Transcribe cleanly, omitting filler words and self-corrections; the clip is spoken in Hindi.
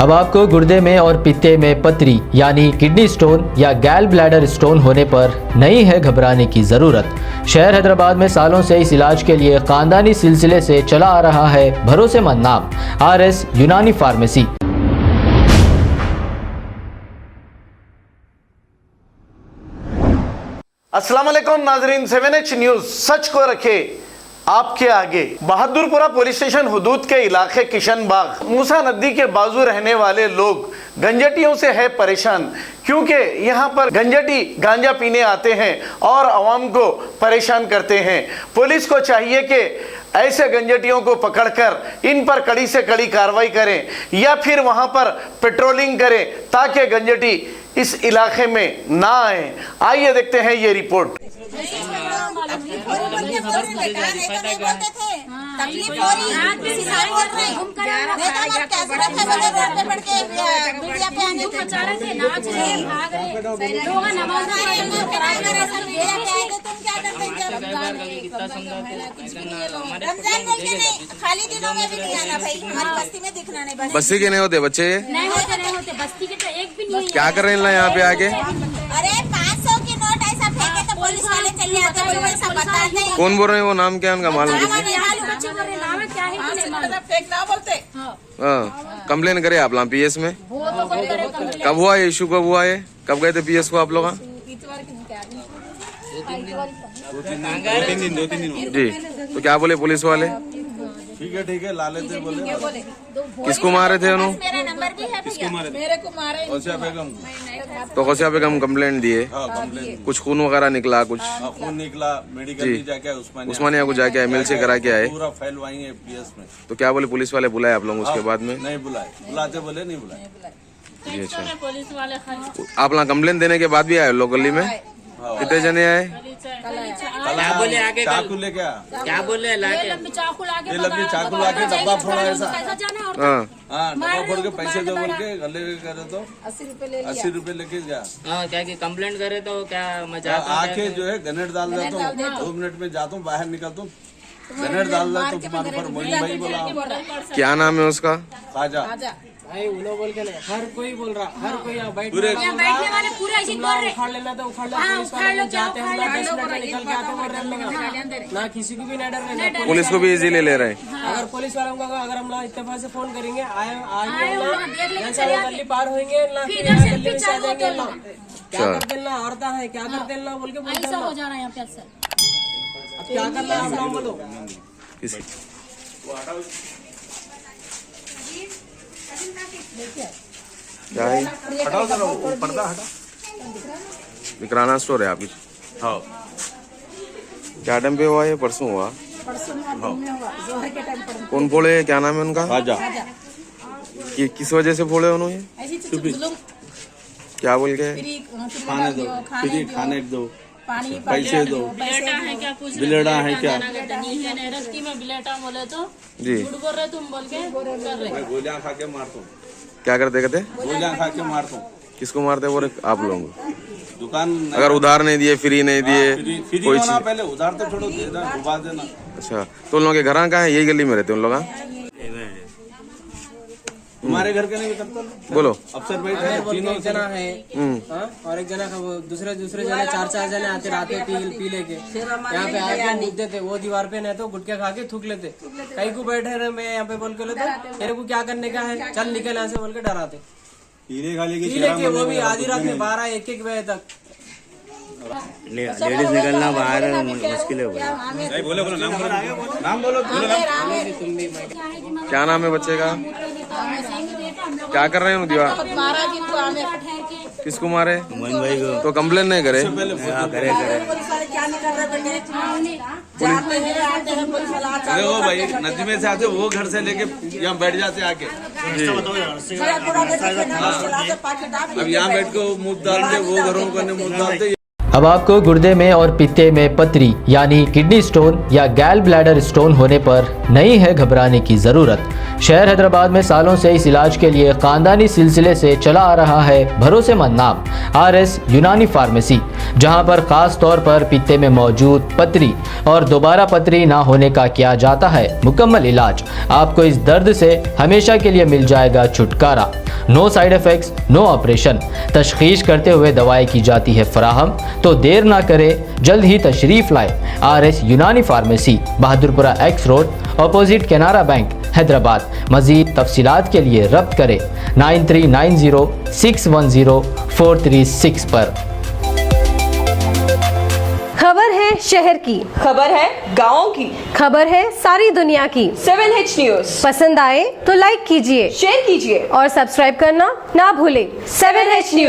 अब आपको गुर्दे में और पित्ते में पथरी यानी किडनी स्टोन या गैल ब्लैडर स्टोन होने पर नहीं है घबराने की ज़रूरत। शहर हैदराबाद में सालों से इस इलाज के लिए खानदानी सिलसिले से चला आ रहा है भरोसेमंद नाम RS यूनानी फार्मेसी। अस्सलाम वालेकुम नाजरीन, 7H न्यूज सच को रखे आपके आगे। बहादुरपुरा पुलिस स्टेशन हुदूद के इलाके किशन बाग मूसा नदी के बाजू रहने वाले लोग गंजटियों से है परेशान, क्योंकि यहाँ पर गंजटी गांजा पीने आते हैं और आवाम को परेशान करते हैं। पुलिस को चाहिए कि ऐसे गंजटियों को पकड़कर इन पर कड़ी से कड़ी कार्रवाई करें या फिर वहाँ पर पेट्रोलिंग करें ताकि गंजटी इस इलाके में ना आए। आइए देखते हैं ये रिपोर्ट। खाली दिनों में भी नहीं आना भाई, हमारी बस्ती में दिखना नहीं। बस्ती के नहीं होते बच्चे, नहीं होते बस्ती के तो एक भी नहीं। क्या कर रहे हैं यहाँ पे आके? अरे 500 की नोट ऐसा फेंके तो पुलिस वाले चले आते हैं, ऐसा बताते हैं। कौन बोल रहे हैं? वो नाम क्या है उनका? मालूम कंप्लेन करे आप PS में? कब हुआ ये इशू? कब हुआ ये? कब गए थे PS को आप लोग? जी, तो क्या बोले पुलिस वाले? ठीक है ला लेते बोले। किसको मारे थे उन्होंने? मेरा नंबर भी है भैया। मेरे को मारे तो गौसिया बेगम कंप्लेंट दिए? कुछ खून वगैरह निकला? कुछ खून निकला, मेडिकल भी जाके उस्मानिया को जाके ML से करा के आए? पूरा फाइल वहीं है PS में। तो क्या बोले पुलिस वाले? बुलाए आप लोग उसके बाद में? नहीं बुलाए, बुलाते बोले नहीं बुलाए। जी अच्छा, आप लोग कंप्लेन देने के बाद भी आए लोग गली में? कितने जने आए? क्या बोले आगे? चाकू लेके क्या बोले? ये लंबी चाकू लाके डब्बा फोड़ा ऐसा। हाँ, डब्बा फोड़ के पैसे दो बोल के गले करे तो 80 रुपए लेके गया। क्या कि कंप्लेंट करे तो क्या मजाक आके जो है ग्रेनेड डाल देता हूँ, 2 मिनट में जाता हूँ, बाहर निकलता हूँ, ग्रेनेड डाल देता हूँ तुम्हारे ऊपर। मोइन भाई बोला। क्या नाम है उसका? खाजा भाई उन्होंने बोल के नहीं, हर कोई बोल रहा, हर कोई यहाँ बैठने वाले पूरे ऐसे बोल रहे। उखाड़ लेना तो उखाड़ लो, पुलिस वाले जाते हैं 10 मिनट निकल के आते हैं, ना किसी को भी नहीं डर रहे, पुलिस को भी इजीली ले रहे हैं। अगर पुलिस वालों को अगर हम लोग इत्तेफाक से फोन करेंगे गली पार होंगे ना, गली से आ जाएंगे ना, क्या कर देना औरता है, क्या कर देना बोल के बोलते हो जा रहा है यहाँ पे अक्सर। अब क्या करना है आप लोग बोलो? क्या है? हटाओ जरा वो पर्दा हटा। किराना स्टोर है आपकी? हाँ। क्या टाइम पे हुआ? ये परसों हुआ। कौन फोड़े? क्या नाम है उनका? खाजा। किस वजह से फोड़े उन्होंने? क्या बोल के? खाने दो, फ्री खाने दो, पैसे दो, बिलेटा है क्या? बिलेटा बोले तो जी बोल रहे तुम बोल के कर रहे। गोलियां खा के मारता हूँ। क्या करते कहते? गोलियां खा के मारता हूँ। किसको मारते वो? आप लोगों को? दुकान अगर उधार नहीं दिए, फ्री नहीं दिए, फ्री कोई होना, चीज? पहले उधार तो छोड़ो, देना डुबा देना। अच्छा, तो उन लोगों के घर कहाँ है? यही गली में रहते उन लोग? तुम्हारे घर के नहीं करता? बोलो। अफसर बैठे हैं, तीनों जना है और एक जना दूसरे जने 4 जने आते रात में पी लेके यहाँ पे आके मुद्दे थे, वो दीवार पे नहीं तो गुटके खा के थूक लेते। कहीं को बैठे रहे मैं यहाँ पे बोल के लेते, तेरे को क्या करने का है, चल निकल यहाँ से बोल के डराते। पी लेके वो भी आधी रात में 12-1 बजे तक। लेडीज निकलना बाहर मुश्किल है। बोलो नाम बोलो। क्या नाम है बच्चे का? क्या कर रहे हैं दीवार? किसको मारे? मोइन भाई को। तो कंप्लेन नहीं करे? करे अरे वो भाई नदी में से आते, वो घर से लेके यहाँ बैठ जाते आके। अब यहाँ बैठ के मुँह डालते, वो घरों को मुँह डालते। अब आपको गुर्दे में और पित्ते में पथरी यानी किडनी स्टोन या गैल ब्लैडर स्टोन होने पर नहीं है घबराने की ज़रूरत। शहर हैदराबाद में सालों से इस इलाज के लिए खानदानी सिलसिले से चला आ रहा है भरोसेमंद नाम RS यूनानी फार्मेसी। जहां पर खास तौर पर पित्ते में मौजूद पथरी और दोबारा पथरी ना होने का किया जाता है मुकम्मल इलाज। आपको इस दर्द से हमेशा के लिए मिल जाएगा छुटकारा। No side effects, no operation. तशखीस करते हुए दवाई की जाती है फराहम। तो देर ना करें, जल्द ही तशरीफ लाए RS Unani pharmacy, Bahadurpura X road, opposite Canara bank, Hyderabad. मजीद तफसीलात के लिए रब्त करें 9390610436 पर। खबर है शहर की, खबर है गाँव की, खबर है सारी दुनिया की। 7H न्यूज पसंद आए तो लाइक कीजिए, शेयर कीजिए और सब्सक्राइब करना ना भूलें। 7H news.